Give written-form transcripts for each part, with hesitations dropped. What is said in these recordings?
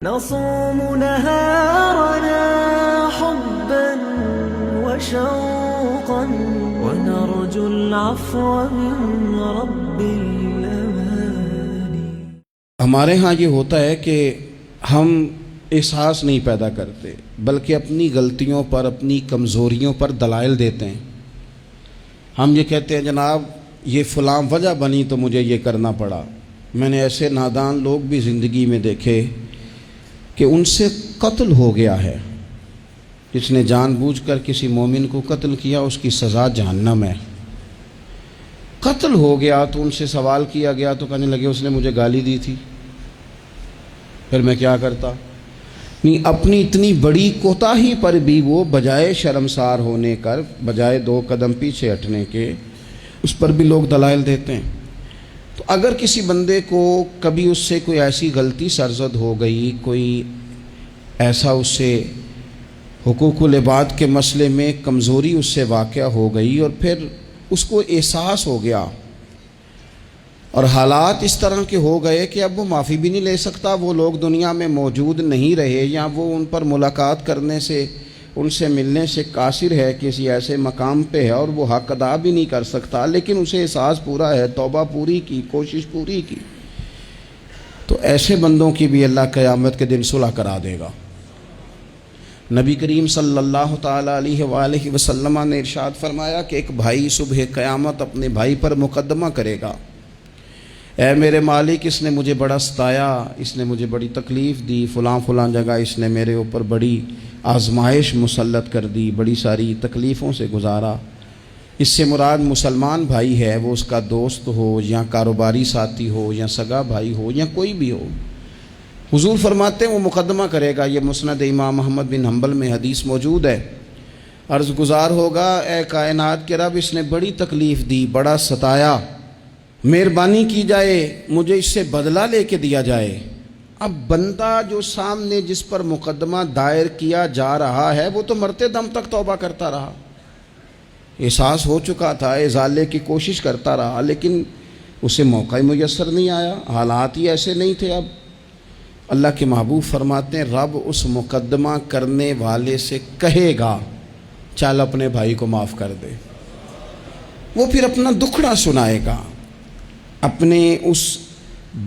نصوم نهارنا حبا وشوقا ونرجو العفو من رب الأماني. ہمارے ہاں یہ ہوتا ہے کہ ہم احساس نہیں پیدا کرتے بلکہ اپنی غلطیوں پر اپنی کمزوریوں پر دلائل دیتے ہیں. ہم یہ کہتے ہیں جناب یہ فلاں وجہ بنی تو مجھے یہ کرنا پڑا. میں نے ایسے نادان لوگ بھی زندگی میں دیکھے کہ ان سے قتل ہو گیا ہے. جس نے جان بوجھ کر کسی مومن کو قتل کیا اس کی سزا جہنم ہے. قتل ہو گیا تو ان سے سوال کیا گیا تو کہنے لگے اس نے مجھے گالی دی تھی. پھر میں کیا کرتا؟ نہیں، اپنی اتنی بڑی کوتاہی پر بھی وہ بجائے شرمسار ہونے کر بجائے 2 قدم پیچھے ہٹنے کے اس پر بھی لوگ دلائل دیتے ہیں. تو اگر کسی بندے کو کبھی اس سے کوئی ایسی غلطی سرزد ہو گئی، کوئی ایسا اس سے حقوق العباد کے مسئلے میں کمزوری اس سے واقع ہو گئی اور پھر اس کو احساس ہو گیا اور حالات اس طرح کے ہو گئے کہ اب وہ معافی بھی نہیں لے سکتا، وہ لوگ دنیا میں موجود نہیں رہے یا وہ ان پر ملاقات کرنے سے ان سے ملنے سے قاصر ہے، کسی ایسے مقام پہ ہے اور وہ حق ادا بھی نہیں کر سکتا، لیکن اسے احساس پورا ہے، توبہ پوری کی، کوشش پوری کی، تو ایسے بندوں کی بھی اللہ قیامت کے دن صلح کرا دے گا. نبی کریم صلی اللہ تعالیٰ علیہ وآلہ وسلم نے ارشاد فرمایا کہ ایک بھائی صبح قیامت اپنے بھائی پر مقدمہ کرے گا، اے میرے مالک اس نے مجھے بڑا ستایا، اس نے مجھے بڑی تکلیف دی، فلاں جگہ اس نے میرے اوپر بڑی آزمائش مسلط کر دی، بڑی ساری تکلیفوں سے گزارا. اس سے مراد مسلمان بھائی ہے، وہ اس کا دوست ہو یا کاروباری ساتھی ہو یا سگا بھائی ہو یا کوئی بھی ہو. حضور فرماتے ہیں وہ مقدمہ کرے گا. یہ مسند امام احمد بن حنبل میں حدیث موجود ہے. عرض گزار ہوگا اے کائنات کے رب اس نے بڑی تکلیف دی، بڑا ستایا، مہربانی کی جائے مجھے اس سے بدلہ لے کے دیا جائے. اب بندہ جو سامنے جس پر مقدمہ دائر کیا جا رہا ہے وہ تو مرتے دم تک توبہ کرتا رہا، احساس ہو چکا تھا، ازالے کی کوشش کرتا رہا، لیکن اسے موقع میسر نہیں آیا، حالات ہی ایسے نہیں تھے. اب اللہ کے محبوب فرماتے ہیں رب اس مقدمہ کرنے والے سے کہے گا چل اپنے بھائی کو معاف کر دے. وہ پھر اپنا دکھڑا سنائے گا، اپنے اس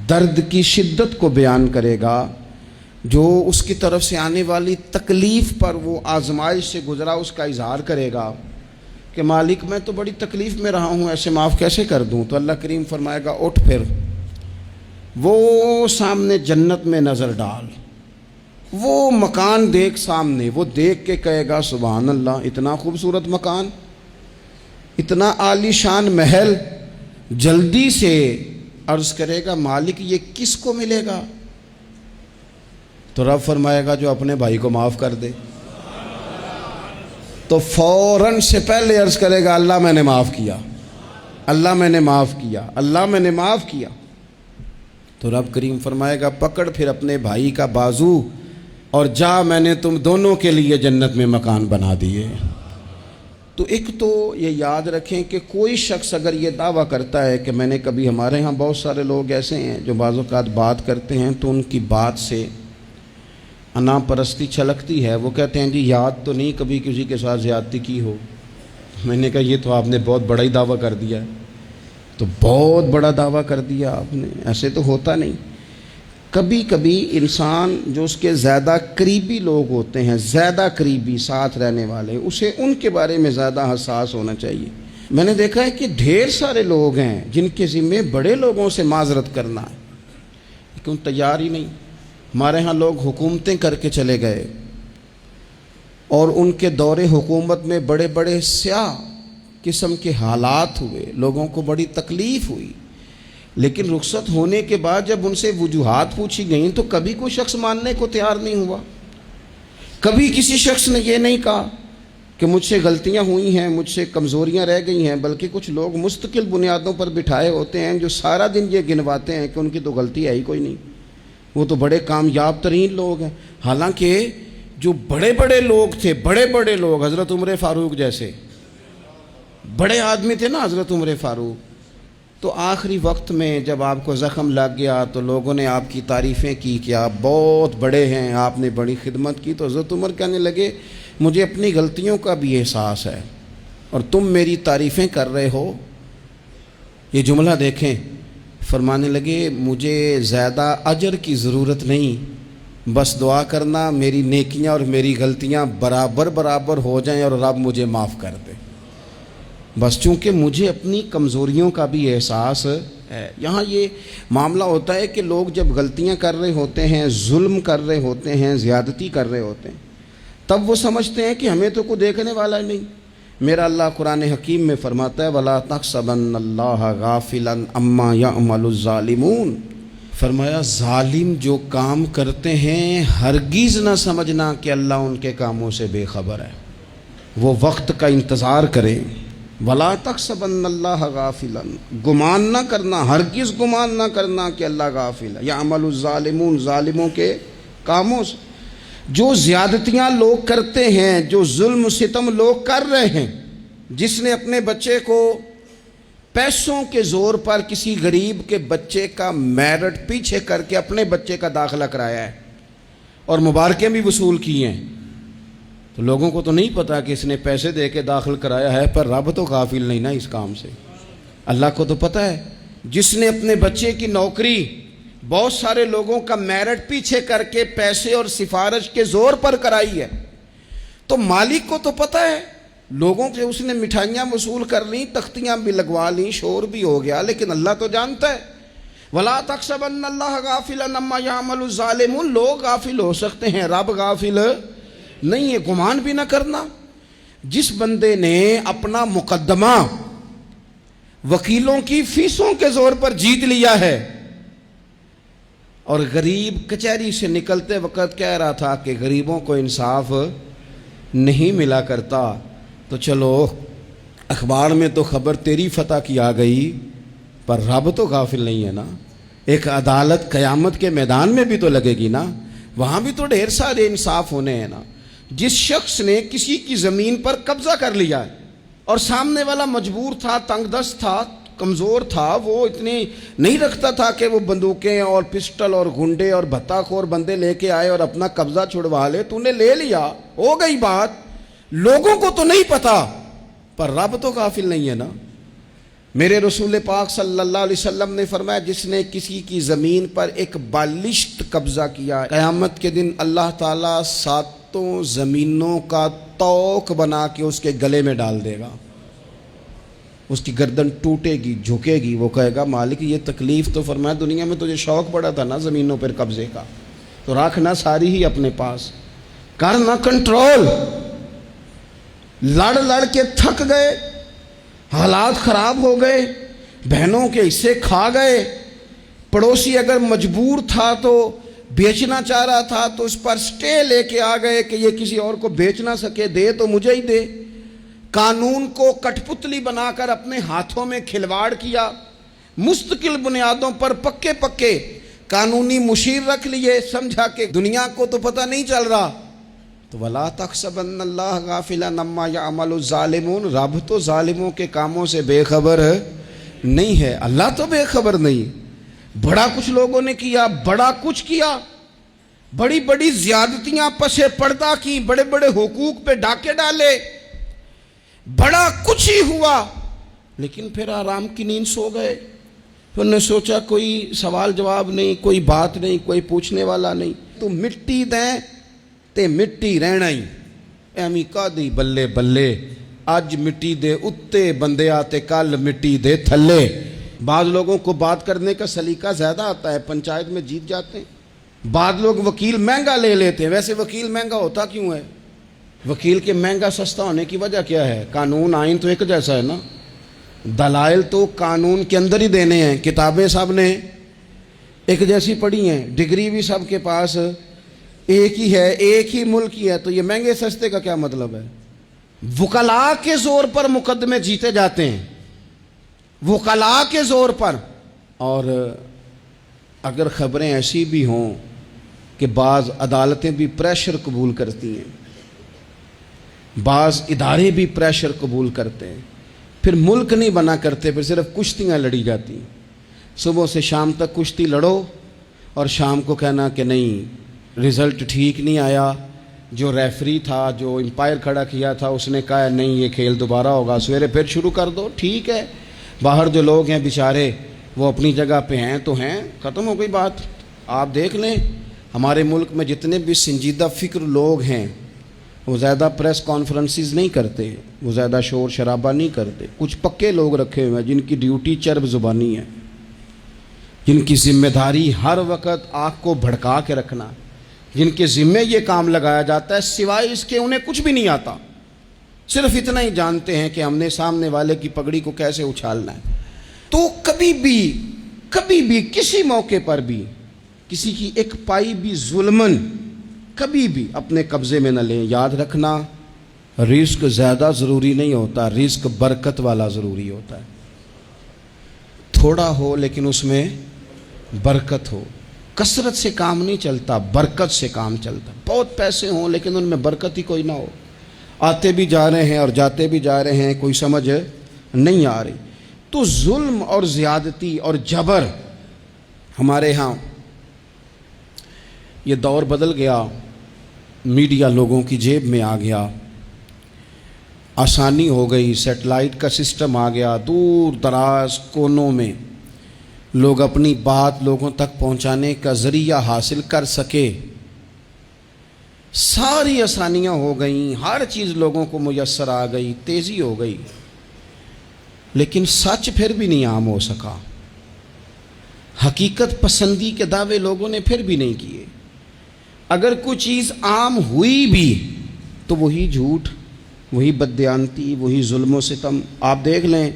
درد کی شدت کو بیان کرے گا جو اس کی طرف سے آنے والی تکلیف پر وہ آزمائش سے گزرا، اس کا اظہار کرے گا کہ مالک میں تو بڑی تکلیف میں رہا ہوں، ایسے معاف کیسے کر دوں؟ تو اللہ کریم فرمائے گا اٹھ، پھر وہ سامنے جنت میں نظر ڈال، وہ مکان دیکھ سامنے، وہ دیکھ کے کہے گا سبحان اللہ اتنا خوبصورت مکان، اتنا عالی شان محل. جلدی سے عرض کرے گا مالک یہ کس کو ملے گا؟ تو رب فرمائے گا جو اپنے بھائی کو معاف کر دے. تو فوراً سے پہلے عرض کرے گا اللہ میں نے معاف کیا، اللہ میں نے معاف کیا، اللہ میں نے معاف کیا. تو رب کریم فرمائے گا پکڑ پھر اپنے بھائی کا بازو اور جا، میں نے تم دونوں کے لیے جنت میں مکان بنا دیے. تو ایک تو یہ یاد رکھیں کہ کوئی شخص اگر یہ دعویٰ کرتا ہے کہ میں نے کبھی، ہمارے ہاں بہت سارے لوگ ایسے ہیں جو بعض اوقات بات کرتے ہیں تو ان کی بات سے انا پرستی چھلکتی ہے. وہ کہتے ہیں جی یاد تو نہیں کبھی کسی کے ساتھ زیادتی کی ہو. میں نے کہا یہ تو آپ نے بہت بڑا ہی دعویٰ کر دیا ہے. تو بہت بڑا دعویٰ کر دیا آپ نے، ایسے تو ہوتا نہیں. کبھی کبھی انسان جو اس کے زیادہ قریبی لوگ ہوتے ہیں، زیادہ قریبی ساتھ رہنے والے، اسے ان کے بارے میں زیادہ حساس ہونا چاہیے. میں نے دیکھا ہے کہ ڈھیر سارے لوگ ہیں جن کے ذمے بڑے لوگوں سے معذرت کرنا ہے لیکن تیار ہی نہیں. ہمارے ہاں لوگ حکومتیں کر کے چلے گئے اور ان کے دور حکومت میں بڑے بڑے سیاہ قسم کے حالات ہوئے، لوگوں کو بڑی تکلیف ہوئی، لیکن رخصت ہونے کے بعد جب ان سے وجوہات پوچھی گئیں تو کبھی کوئی شخص ماننے کو تیار نہیں ہوا. کبھی کسی شخص نے یہ نہیں کہا کہ مجھ سے غلطیاں ہوئی ہیں، مجھ سے کمزوریاں رہ گئی ہیں، بلکہ کچھ لوگ مستقل بنیادوں پر بٹھائے ہوتے ہیں جو سارا دن یہ گنواتے ہیں کہ ان کی تو غلطی ہے ہی کوئی نہیں، وہ تو بڑے کامیاب ترین لوگ ہیں. حالانکہ جو بڑے بڑے لوگ تھے، بڑے بڑے لوگ، حضرت عمر فاروق جیسے بڑے آدمی تھے نا، حضرت عمر فاروق، تو آخری وقت میں جب آپ کو زخم لگ گیا تو لوگوں نے آپ کی تعریفیں کی کہ آپ بہت بڑے ہیں، آپ نے بڑی خدمت کی، تو حضرت عمر کہنے لگے مجھے اپنی غلطیوں کا بھی احساس ہے اور تم میری تعریفیں کر رہے ہو۔ یہ جملہ دیکھیں، فرمانے لگے مجھے زیادہ اجر کی ضرورت نہیں، بس دعا کرنا میری نیکیاں اور میری غلطیاں برابر برابر ہو جائیں اور رب مجھے معاف کر دے، بس چونکہ مجھے اپنی کمزوریوں کا بھی احساس ہے۔ یہاں یہ معاملہ ہوتا ہے کہ لوگ جب غلطیاں کر رہے ہوتے ہیں، ظلم کر رہے ہوتے ہیں، زیادتی کر رہے ہوتے ہیں، تب وہ سمجھتے ہیں کہ ہمیں تو کوئی دیکھنے والا نہیں۔ میرا اللہ قرآن حکیم میں فرماتا ہے وَلَا تَحْسَبَنَّ اللَّهَ غَافِلًا عَمَّا يَعْمَلُ الظَّالِمُونَ، فرمایا ظالم جو کام کرتے ہیں ہرگز نہ سمجھنا کہ اللہ ان کے کاموں سے بے خبر ہے، وہ وقت کا انتظار کریں۔ وَلَا تَحْسَبَنَّ اللَّهَ غَافِلًا، گمان نہ کرنا، ہرگز گمان نہ کرنا کہ اللہ غافل ہے، يَعْمَلُ الظَّالِمُونَ، ظالموں کے کاموں سے۔ جو زیادتیاں لوگ کرتے ہیں، جو ظلم و ستم لوگ کر رہے ہیں، جس نے اپنے بچے کو پیسوں کے زور پر کسی غریب کے بچے کا میرٹ پیچھے کر کے اپنے بچے کا داخلہ کرایا ہے اور مبارکیں بھی وصول کی ہیں، تو لوگوں کو تو نہیں پتا کہ اس نے پیسے دے کے داخل کرایا ہے، پر رب تو غافل نہیں نا اس کام سے، اللہ کو تو پتا ہے۔ جس نے اپنے بچے کی نوکری بہت سارے لوگوں کا میرٹ پیچھے کر کے پیسے اور سفارش کے زور پر کرائی ہے، تو مالک کو تو پتہ ہے، لوگوں سے اس نے مٹھائیاں وصول کر لیں، تختیاں بھی لگوا لیں، شور بھی ہو گیا، لیکن اللہ تو جانتا ہے۔ وَلَا تَحْسَبَنَّ اللَّهَ غَافِلًا عَمَّا يَعْمَلُ الظَّالِمُونَ، لوگ غافل ہو سکتے ہیں، رب غافل نہیں ہے، گمان بھی نہ کرنا۔ جس بندے نے اپنا مقدمہ وکیلوں کی فیسوں کے زور پر جیت لیا ہے اور غریب کچہری سے نکلتے وقت کہہ رہا تھا کہ غریبوں کو انصاف نہیں ملا کرتا، تو چلو اخبار میں تو خبر تیری فتح کی آ گئی، پر رب تو غافل نہیں ہے نا۔ ایک عدالت قیامت کے میدان میں بھی تو لگے گی نا، وہاں بھی تو ڈھیر سارے انصاف ہونے ہیں نا۔ جس شخص نے کسی کی زمین پر قبضہ کر لیا ہے اور سامنے والا مجبور تھا، تنگ دست تھا، کمزور تھا، وہ اتنی نہیں رکھتا تھا کہ وہ بندوقیں اور پسٹل اور گنڈے اور بھتہ خور بندے لے کے آئے اور اپنا قبضہ چھڑوا لے، تو نے لے لیا، ہو گئی بات، لوگوں کو تو نہیں پتا، پر رب تو غافل نہیں ہے نا۔ میرے رسول پاک صلی اللہ علیہ وسلم نے فرمایا جس نے کسی کی زمین پر ایک بالشت قبضہ کیا، قیامت کے دن اللہ تعالیٰ 7 زمینوں کا توق بنا کے اس کے گلے میں ڈال دے گا، اس کی گردن ٹوٹے گی، جھکے گی، وہ کہے گا مالک یہ تکلیف تو فرمایا دنیا میں تجھے شوق پڑا تھا نا زمینوں پر قبضے کا، تو رکھنا ساری ہی اپنے پاس، کرنا کنٹرول۔ لڑ لڑ کے تھک گئے، حالات خراب ہو گئے، بہنوں کے حصے کھا گئے، پڑوسی اگر مجبور تھا تو بیچنا چاہ رہا تھا تو اس پر سٹے لے کے آ گئے کہ یہ کسی اور کو بیچ نہ سکے، دے تو مجھے ہی دے۔ قانون کو کٹ پتلی بنا کر اپنے ہاتھوں میں کھلواڑ کیا، مستقل بنیادوں پر پکے پکے قانونی مشیر رکھ لیے، سمجھا کہ دنیا کو تو پتہ نہیں چل رہا۔ تو وَلَا تَحْسَبَنَّ اللَّهَ غَافِلًا عَمَّا يَعْمَلُ الظَّالِمُونَ، رب تو ظالموں کے کاموں سے بے خبر نہیں ہے، اللہ تو بے خبر نہیں۔ بڑا کچھ لوگوں نے کیا، بڑا کچھ کیا، بڑی بڑی زیادتیاں پسے پردہ کی، بڑے بڑے حقوق پہ ڈاکے ڈالے، بڑا کچھ ہی ہوا، لیکن پھر آرام کی نیند سو گئے۔ پھر نے سوچا کوئی سوال جواب نہیں، کوئی بات نہیں، کوئی پوچھنے والا نہیں، تو مٹی دیں تے مٹی رہنا ہی، ایمی کا دی بلے بلے، اج مٹی دے اتے بندے آتے کل مٹی دے تھلے۔ بعض لوگوں کو بات کرنے کا سلیقہ زیادہ آتا ہے، پنچایت میں جیت جاتے ہیں۔ بعض لوگ وکیل مہنگا لے لیتے ہیں، ویسے وکیل مہنگا ہوتا کیوں ہے؟ وکیل کے مہنگا سستا ہونے کی وجہ کیا ہے؟ قانون آئین تو ایک جیسا ہے نا، دلائل تو قانون کے اندر ہی دینے ہیں، کتابیں سب نے ایک جیسی پڑھی ہیں، ڈگری بھی سب کے پاس ایک ہی ہے، ایک ہی ملک ہی ہے، تو یہ مہنگے سستے کا کیا مطلب ہے؟ وکلاء کے زور پر مقدمے جیتے جاتے ہیں، وکلاء کے زور پر۔ اور اگر خبریں ایسی بھی ہوں کہ بعض عدالتیں بھی پریشر قبول کرتی ہیں، بعض ادارے بھی پریشر قبول کرتے ہیں، پھر ملک نہیں بنا کرتے، پھر صرف کشتیاں لڑی جاتی، صبح سے شام تک کشتی لڑو اور شام کو کہنا کہ نہیں رزلٹ ٹھیک نہیں آیا، جو ریفری تھا، جو امپائر کھڑا کیا تھا، اس نے کہا نہیں یہ کھیل دوبارہ ہوگا، سویرے پھر شروع کر دو، ٹھیک ہے، باہر جو لوگ ہیں بیچارے وہ اپنی جگہ پہ ہیں تو ہیں، ختم ہو گئی بات۔ آپ دیکھ لیں ہمارے ملک میں جتنے بھی سنجیدہ فکر لوگ ہیں وہ زیادہ پریس کانفرنسز نہیں کرتے، وہ زیادہ شور شرابہ نہیں کرتے، کچھ پکے لوگ رکھے ہوئے ہیں جن کی ڈیوٹی چرب زبانی ہے، جن کی ذمہ داری ہر وقت آنکھ کو بھڑکا کے رکھنا، جن کے ذمہ یہ کام لگایا جاتا ہے سوائے اس کے انہیں کچھ بھی نہیں آتا، صرف اتنا ہی جانتے ہیں کہ ہم نے سامنے والے کی پگڑی کو کیسے اچھالنا ہے۔ تو کبھی بھی کسی موقع پر بھی کسی کی ایک پائی بھی ظلمن کبھی بھی اپنے قبضے میں نہ لیں۔ یاد رکھنا رزق زیادہ ضروری نہیں ہوتا، رزق برکت والا ضروری ہوتا ہے، تھوڑا ہو لیکن اس میں برکت ہو، کثرت سے کام نہیں چلتا، برکت سے کام چلتا، بہت پیسے ہوں لیکن ان میں برکت ہی کوئی نہ ہو، آتے بھی جا رہے ہیں اور جاتے بھی جا رہے ہیں، کوئی سمجھ نہیں آ رہی۔ تو ظلم اور زیادتی اور جبر ہمارے ہاں یہ دور بدل گیا، میڈیا لوگوں کی جیب میں آ گیا، آسانی ہو گئی، سیٹلائٹ کا سسٹم آ گیا، دور دراز کونوں میں لوگ اپنی بات لوگوں تک پہنچانے کا ذریعہ حاصل کر سکے، ساری آسانیاں ہو گئیں، ہر چیز لوگوں کو میسر آ گئی، تیزی ہو گئی، لیکن سچ پھر بھی نہیں عام ہو سکا، حقیقت پسندی کے دعوے لوگوں نے پھر بھی نہیں کیے، اگر کوئی چیز عام ہوئی بھی تو وہی جھوٹ، وہی بددیانتی، وہی ظلم و ستم۔ آپ دیکھ لیں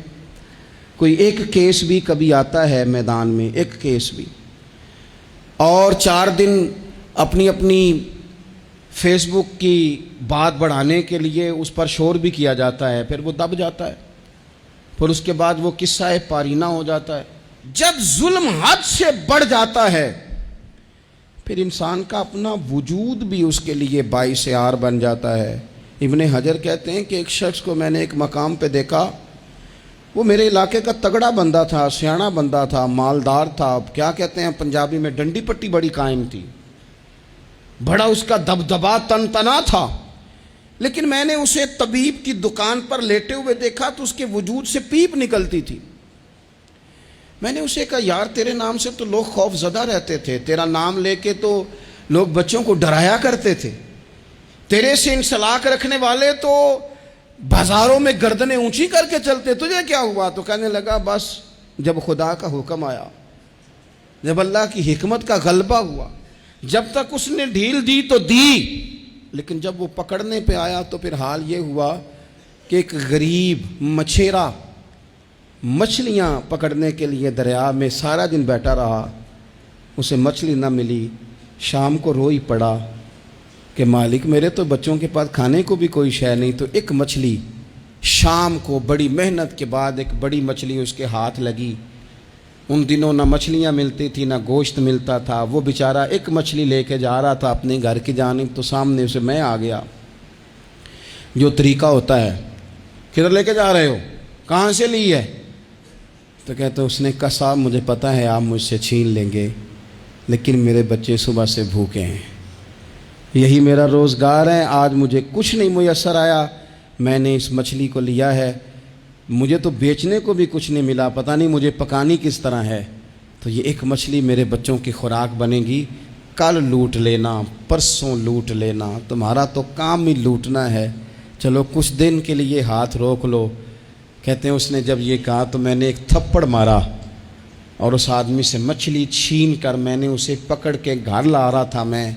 کوئی ایک کیس بھی کبھی آتا ہے میدان میں، ایک کیس بھی، اور 4 دن اپنی فیس بک کی بات بڑھانے کے لیے اس پر شور بھی کیا جاتا ہے، پھر وہ دب جاتا ہے، پھر اس کے بعد وہ قصہ پارینہ ہو جاتا ہے۔ جب ظلم حد سے بڑھ جاتا ہے پھر انسان کا اپنا وجود بھی اس کے لیے باعث عار بن جاتا ہے۔ ابن حجر کہتے ہیں کہ ایک شخص کو میں نے ایک مقام پہ دیکھا، وہ میرے علاقے کا تگڑا بندہ تھا، سیاںا بندہ تھا، مالدار تھا، اب کیا کہتے ہیں پنجابی میں ڈنڈی پٹی بڑی قائم تھی، بڑا اس کا دبدبا تن تنا تھا، لیکن میں نے اسے طبیب کی دکان پر لیٹے ہوئے دیکھا تو اس کے وجود سے پیپ نکلتی تھی۔ میں نے اسے کہا یار تیرے نام سے تو لوگ خوف زدہ رہتے تھے، تیرا نام لے کے تو لوگ بچوں کو ڈرایا کرتے تھے، تیرے سے انسلاک رکھنے والے تو بازاروں میں گردنیں اونچی کر کے چلتے، تجھے کیا ہوا؟ تو کہنے لگا بس جب خدا کا حکم آیا، جب اللہ کی حکمت کا غلبہ ہوا، جب تک اس نے ڈھیل دی تو دی، لیکن جب وہ پکڑنے پہ آیا تو پھر حال یہ ہوا کہ ایک غریب مچھیرا مچھلیاں پکڑنے کے لیے دریا میں سارا دن بیٹھا رہا، اسے مچھلی نہ ملی، شام کو روئی پڑا کہ مالک میرے تو بچوں کے پاس کھانے کو بھی کوئی شے نہیں، تو ایک مچھلی شام کو بڑی محنت کے بعد ایک بڑی مچھلی اس کے ہاتھ لگی۔ ان دنوں نہ مچھلیاں ملتی تھی نہ گوشت ملتا تھا، وہ بیچارہ ایک مچھلی لے کے جا رہا تھا اپنے گھر کی جانب، تو سامنے اسے میں آ گیا، جو طریقہ ہوتا ہے کدھر لے کے جا رہے ہو، کہاں سے لی ہے؟ تو کہتے اس نے کہا صاحب مجھے پتہ ہے آپ مجھ سے چھین لیں گے، لیکن میرے بچے صبح سے بھوکے ہیں، یہی میرا روزگار ہے، آج مجھے کچھ نہیں میسر آیا، میں نے اس مچھلی کو لیا ہے، مجھے تو بیچنے کو بھی کچھ نہیں ملا، پتہ نہیں مجھے پکانی کس طرح ہے، تو یہ ایک مچھلی میرے بچوں کی خوراک بنے گی، کل لوٹ لینا، پرسوں لوٹ لینا، تمہارا تو کام ہی لوٹنا ہے، چلو کچھ دن کے لیے ہاتھ روک لو۔ کہتے ہیں اس نے جب یہ کہا تو میں نے ایک تھپڑ مارا اور اس آدمی سے مچھلی چھین کر میں نے اسے پکڑ کے گھر لا رہا تھا میں،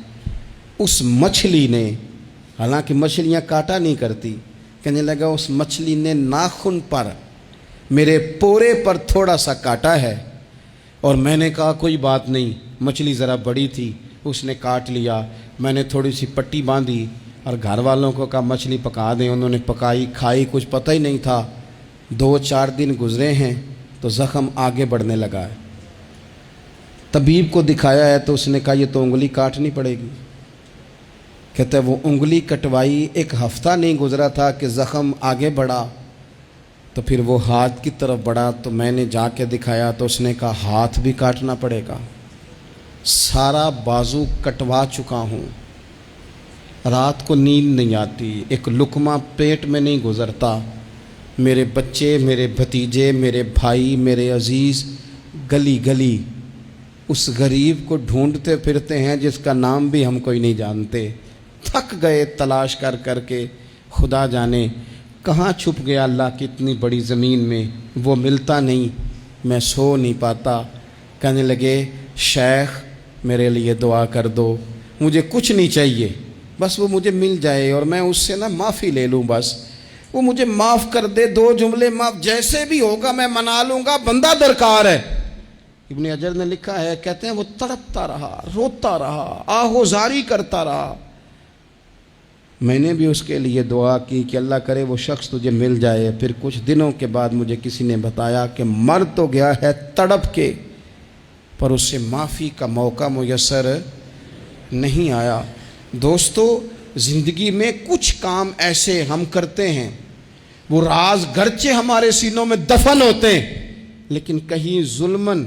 اس مچھلی نے، حالانکہ مچھلیاں کاٹا نہیں کرتی، کہنے لگا اس مچھلی نے ناخن پر میرے پورے پر تھوڑا سا کاٹا ہے، اور میں نے کہا کوئی بات نہیں، مچھلی ذرا بڑی تھی، اس نے کاٹ لیا، میں نے تھوڑی سی پٹی باندھی اور گھر والوں کو کہا مچھلی پکا دیں، انہوں نے پکائی، کھائی، کچھ پتہ ہی نہیں تھا، 2-4 دن گزرے ہیں تو زخم آگے بڑھنے لگا ہے، طبیب کو دکھایا ہے تو اس نے کہا یہ تو انگلی کاٹنی پڑے گی، کہتا ہے وہ انگلی کٹوائی، 1 ہفتہ نہیں گزرا تھا کہ زخم آگے بڑھا، تو پھر وہ ہاتھ کی طرف بڑھا تو میں نے جا کے دکھایا تو اس نے کہا ہاتھ بھی کاٹنا پڑے گا، سارا بازو کٹوا چکا ہوں، رات کو نیند نہیں آتی، ایک لقمہ پیٹ میں نہیں گزرتا، میرے بچے، میرے بھتیجے، میرے بھائی، میرے عزیز گلی گلی اس غریب کو ڈھونڈتے پھرتے ہیں جس کا نام بھی ہم کوئی نہیں جانتے، تھک گئے تلاش کر کر کے، خدا جانے کہاں چھپ گیا اللہ کی اتنی بڑی زمین میں، وہ ملتا نہیں، میں سو نہیں پاتا۔ کہنے لگے شیخ میرے لیے دعا کر دو، مجھے کچھ نہیں چاہیے، بس وہ مجھے مل جائے اور میں اس سے معافی لے لوں، بس وہ مجھے معاف کر دے، 2 جملے معاف، جیسے بھی ہوگا میں منا لوں گا، بندہ درکار ہے۔ ابن حجر نے لکھا ہے، کہتے ہیں وہ تڑپتا رہا، روتا رہا، آہوزاری کرتا رہا۔ میں نے بھی اس کے لیے دعا کی کہ اللہ کرے وہ شخص تجھے مل جائے۔ پھر کچھ دنوں کے بعد مجھے کسی نے بتایا کہ مر تو گیا ہے تڑپ کے، پر اس سے معافی کا موقع میسر نہیں آیا۔ دوستو، زندگی میں کچھ کام ایسے ہم کرتے ہیں، وہ راز گرچہ ہمارے سینوں میں دفن ہوتے ہیں، لیکن کہیں ظلمن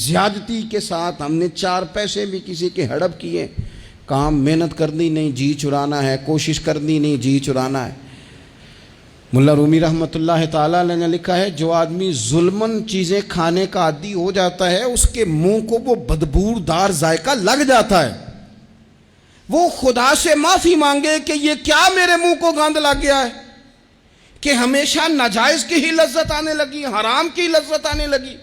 زیادتی کے ساتھ ہم نے 4 پیسے بھی کسی کے ہڑپ کیے۔ کام محنت کرنی نہیں، جی چرانا ہے، کوشش کرنی نہیں، جی چرانا ہے۔ ملا رومی رحمۃ اللہ تعالیٰ علیہ نے لکھا ہے، جو آدمی ظلمن چیزیں کھانے کا عادی ہو جاتا ہے، اس کے منہ کو وہ بدبودار ذائقہ لگ جاتا ہے، وہ خدا سے معافی مانگے کہ یہ کیا میرے منہ کو گند لگ گیا ہے کہ ہمیشہ ناجائز کی ہی لذت آنے لگی، حرام کی لذت آنے لگی،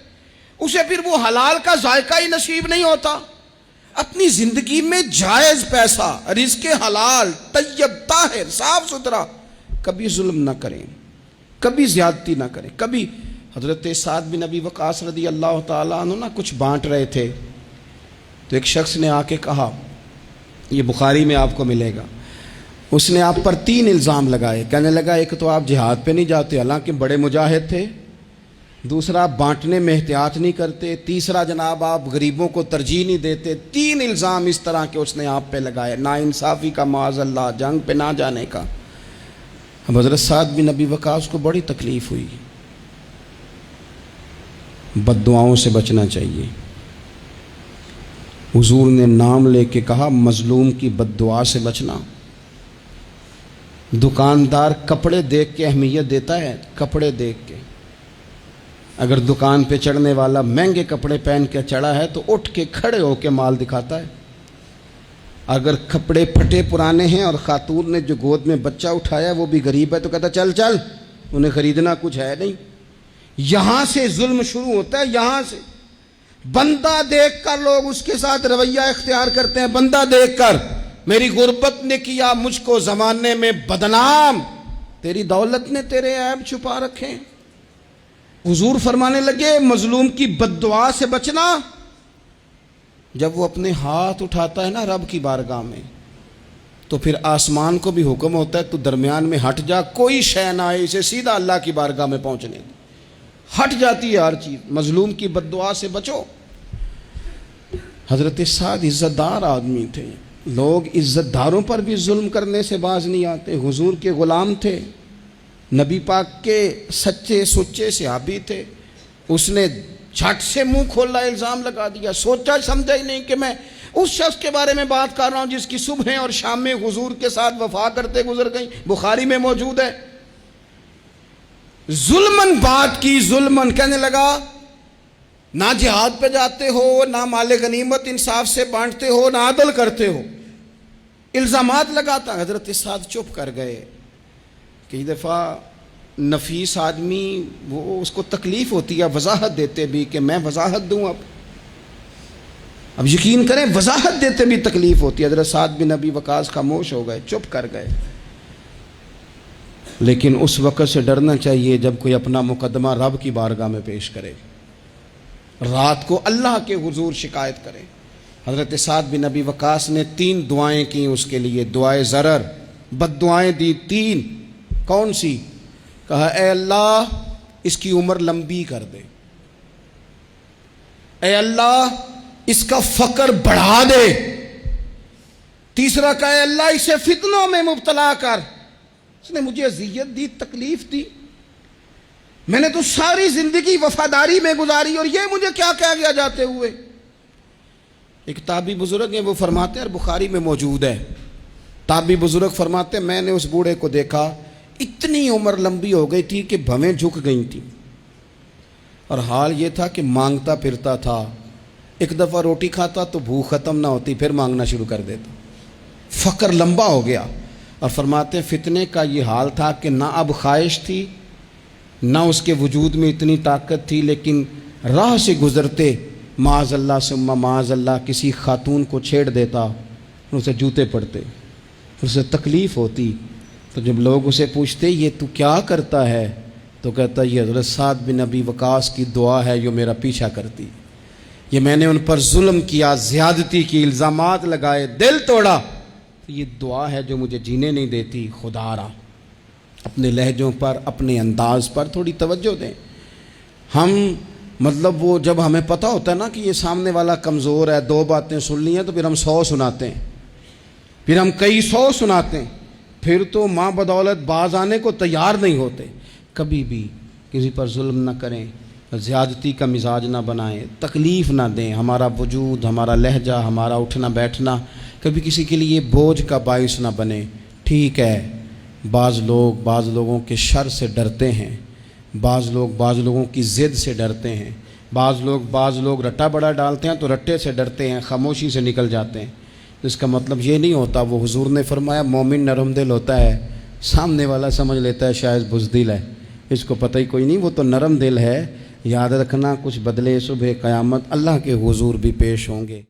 اسے پھر وہ حلال کا ذائقہ ہی نصیب نہیں ہوتا۔ اپنی زندگی میں جائز پیسہ، رزق حلال، طیب، طاہر، صاف ستھرا، کبھی ظلم نہ کریں، کبھی زیادتی نہ کریں۔ کبھی حضرت سعد بن ابی وقاص رضی اللہ تعالیٰ عنہ کچھ بانٹ رہے تھے، تو ایک شخص نے آ کے کہا، یہ بخاری میں آپ کو ملے گا، اس نے آپ پر 3 الزام لگائے۔ کہنے لگا ایک تو آپ جہاد پہ نہیں جاتے حالانکہ بڑے مجاہد تھے، دوسرا آپ بانٹنے میں احتیاط نہیں کرتے، تیسرا جناب آپ غریبوں کو ترجیح نہیں دیتے۔ 3 الزام اس طرح کے اس نے آپ پہ لگائے، ناانصافی کا، معاذ اللہ، جنگ پہ نہ جانے کا۔ اب حضرت سعد بن ابی وقاص کو بڑی تکلیف ہوئی۔ بد دعاؤں سے بچنا چاہیے۔ حضور نے نام لے کے کہا مظلوم کی بد دعا سے بچنا۔ دکاندار کپڑے دیکھ کے اہمیت دیتا ہے، کپڑے دیکھ کے۔ اگر دکان پہ چڑھنے والا مہنگے کپڑے پہن کے چڑھا ہے تو اٹھ کے کھڑے ہو کے مال دکھاتا ہے۔ اگر کپڑے پھٹے پرانے ہیں اور خاتون نے جو گود میں بچہ اٹھایا وہ بھی غریب ہے تو کہتا چل چل، انہیں خریدنا کچھ ہے نہیں۔ یہاں سے ظلم شروع ہوتا ہے، یہاں سے۔ بندہ دیکھ کر لوگ اس کے ساتھ رویہ اختیار کرتے ہیں، بندہ دیکھ کر، میری غربت نے کیا مجھ کو زمانے میں بدنام، تیری دولت نے تیرے عیب چھپا رکھے۔ حضور فرمانے لگے مظلوم کی بد دعا سے بچنا، جب وہ اپنے ہاتھ اٹھاتا ہے نا رب کی بارگاہ میں، تو پھر آسمان کو بھی حکم ہوتا ہے تو درمیان میں ہٹ جا، کوئی شے نہ آئے، اسے سیدھا اللہ کی بارگاہ میں پہنچنے دے۔ ہٹ جاتی ہے ہر چیز۔ مظلوم کی بد دعا سے بچو۔ حضرت سعد عزت دار آدمی تھے، لوگ عزت داروں پر بھی ظلم کرنے سے باز نہیں آتے۔ حضور کے غلام تھے، نبی پاک کے سچے سچے صحابی تھے، اس نے جھٹ سے منہ کھولا الزام لگا دیا، سوچا سمجھا ہی نہیں کہ میں اس شخص کے بارے میں بات کر رہا ہوں جس کی صبح اور شام میں حضور کے ساتھ وفا کرتے گزر گئی، بخاری میں موجود ہے۔ ظلمن بات کی، ظلمن کہنے لگا نہ جہاد پہ جاتے ہو، نہ مال غنیمت انصاف سے بانٹتے ہو، نہ عدل کرتے ہو، الزامات لگاتا۔ حضرت سعد چپ کر گئے۔ کئی دفعہ نفیس آدمی وہ اس کو تکلیف ہوتی ہے وضاحت دیتے بھی کہ میں وضاحت دوں، اب یقین کریں وضاحت دیتے بھی تکلیف ہوتی ہے۔ حضرت سعد بن ابی وقاص خاموش ہو گئے، چپ کر گئے۔ لیکن اس وقت سے ڈرنا چاہیے جب کوئی اپنا مقدمہ رب کی بارگاہ میں پیش کرے، رات کو اللہ کے حضور شکایت کرے۔ حضرت سعد بن ابی وقاص نے 3 دعائیں کی اس کے لیے، دعائے ضرر، بد دعائیں دی 3۔ کون سی؟ کہا اے اللہ اس کی عمر لمبی کر دے، اے اللہ اس کا فقر بڑھا دے۔ تیسرا کہا اے اللہ اسے فتنوں میں مبتلا کر، اس نے مجھے اذیت دی، تکلیف دی۔ میں نے تو ساری زندگی وفاداری میں گزاری اور یہ مجھے کیا کہہ گیا جاتے ہوئے. ایک تابعی بزرگ ہیں، وہ فرماتے ہیں، اور بخاری میں موجود ہے، تابعی بزرگ فرماتے ہیں میں نے اس بوڑھے کو دیکھا، اتنی عمر لمبی ہو گئی تھی کہ بھویں جھک گئی تھیں، اور حال یہ تھا کہ مانگتا پھرتا تھا. ایک دفعہ روٹی کھاتا تو بھوک ختم نہ ہوتی، پھر مانگنا شروع کر دیتا. فقر لمبا ہو گیا. اور فرماتے ہیں فتنے کا یہ حال تھا کہ نہ اب خواہش تھی، نہ اس کے وجود میں اتنی طاقت تھی، لیکن راہ سے گزرتے معاذ اللہ ثم معاذ اللہ کسی خاتون کو چھیڑ دیتا، اسے جوتے پڑتے، اسے تکلیف ہوتی. تو جب لوگ اسے پوچھتے یہ تو کیا کرتا ہے، تو کہتا یہ حضرت سعد بن ابی وقاص کی دعا ہے جو میرا پیچھا کرتی. یہ میں نے ان پر ظلم کیا، زیادتی کی، الزامات لگائے، دل توڑا، یہ دعا ہے جو مجھے جینے نہیں دیتی. خدا را اپنے لہجوں پر، اپنے انداز پر تھوڑی توجہ دیں. ہم مطلب وہ جب ہمیں پتہ ہوتا ہے نا کہ یہ سامنے والا کمزور ہے، دو باتیں سن لی ہیں، تو پھر ہم 100 سناتے ہیں، پھر ہم کئی 100 سناتے ہیں، پھر تو ماں بدولت باز آنے کو تیار نہیں ہوتے. کبھی بھی کسی پر ظلم نہ کریں، زیادتی کا مزاج نہ بنائیں، تکلیف نہ دیں. ہمارا وجود، ہمارا لہجہ، ہمارا اٹھنا بیٹھنا کبھی کسی کے لیے بوجھ کا باعث نہ بنے. ٹھیک ہے، بعض لوگوں کے شر سے ڈرتے ہیں، بعض لوگوں کی ضد سے ڈرتے ہیں، بعض لوگ رٹا بڑا ڈالتے ہیں تو رٹے سے ڈرتے ہیں، خاموشی سے نکل جاتے ہیں. اس کا مطلب یہ نہیں ہوتا. وہ حضور نے فرمایا مومن نرم دل ہوتا ہے، سامنے والا سمجھ لیتا ہے شاید بزدل ہے، اس کو پتہ ہی کوئی نہیں، وہ تو نرم دل ہے. یاد رکھنا کچھ بدلے صبح قیامت اللہ کے حضور بھی پیش ہوں گے.